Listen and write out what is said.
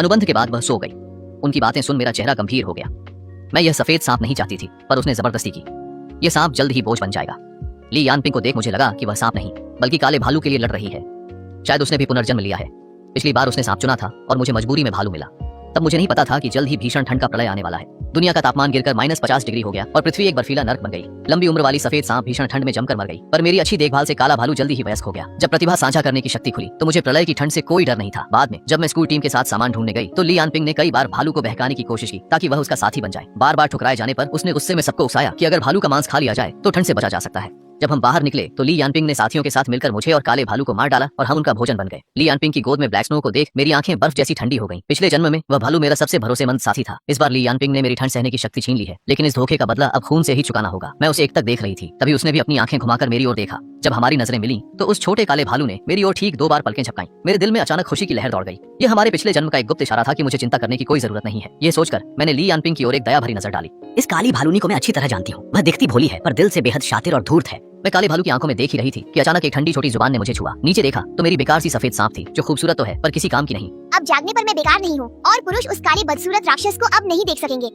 अनुबंध के बाद वह सो गई। उनकी बातें सुन मेरा चेहरा गंभीर हो गया। मैं यह सफेद सांप नहीं चाहती थी, पर उसने जबरदस्ती की। यह सांप जल्द ही बोझ बन जाएगा। ली यानपिंग को देख मुझे लगा कि वह सांप नहीं बल्कि काले भालू के लिए लड़ रही है। शायद उसने भी पुनर्जन्म लिया है। पिछली बार उसने सांप चुना था और मुझे मजबूरी में भालू मिला। तब मुझे नहीं पता था कि जल्द ही भीषण ठंड का प्रलय आने वाला है। दुनिया का तापमान गिरकर -50 डिग्री हो गया और पृथ्वी एक बर्फीला नर्क बन गई। लंबी उम्र वाली सफेद सांप भीषण ठंड में जमकर मर गई, पर मेरी अच्छी देखभाल से काला भालू जल्दी ही वयस्क हो गया। जब प्रतिभा साझा करने की शक्ति खुली तो मुझे प्रलय की ठंड से कोई डर नहीं था। बाद में जब मैं स्कूल टीम के साथ सामान ढूंढने गई तो ली यानपिंग ने कई बार भालू को बहकाने की कोशिश की ताकि वह उसका साथी बन जाए। बार बार ठुकराए जाने पर उसने गुस्से में सबको उकसाया कि अगर भालू का मांस खा लिया जाए तो ठंड से बचा जा सकता है। जब हम बाहर निकले तो ली यानपिंग ने साथियों के साथ मिलकर मुझे और काले भालू को मार डाला और हम उनका भोजन बन गए। ली यानपिंग की गोद में ब्लैक स्नो को देख मेरी आंखें बर्फ जैसी ठंडी हो गईं। पिछले जन्म में वह भालू मेरा सबसे भरोसेमंद साथी था। इस बार ली यानपिंग ने मेरी ठंड सहने की शक्ति छीन ली है, लेकिन इस धोखे का बदला अब खून से ही चुकाना होगा। मैं उसे एकटक देख रही थी, तभी उसने भी अपनी आंखें घुमाकर मेरी ओर देखा। जब हमारी नजरें मिली तो उस छोटे काले भालू ने मेरी ओर ठीक 2 बार पलकें झपकाईं। मेरे दिल में अचानक खुशी की लहर दौड़ गई। ये हमारे पिछले जन्म का एक गुप्त इशारा था कि मुझे चिंता करने की कोई जरूरत नहीं है। ये सोचकर मैंने ली यानपिंग की ओर एक दया भरी नजर डाली। इस काली भालूनी को मैं अच्छी तरह जानती हूँ। वह दिखती भोली है पर दिल से बेहद शातिर और धूर्त है। मैं काले भालू की आंखों में देख ही रही थी कि अचानक एक ठंडी छोटी जुबान ने मुझे छुआ। नीचे देखा तो मेरी बेकार सी सफेद सांप थी जो खूबसूरत तो है पर किसी काम की नहीं। अब जागने पर मैं बेकार नहीं हूँ और पुरुष उस काले बदसूरत राक्षस को अब नहीं देख सकेंगे।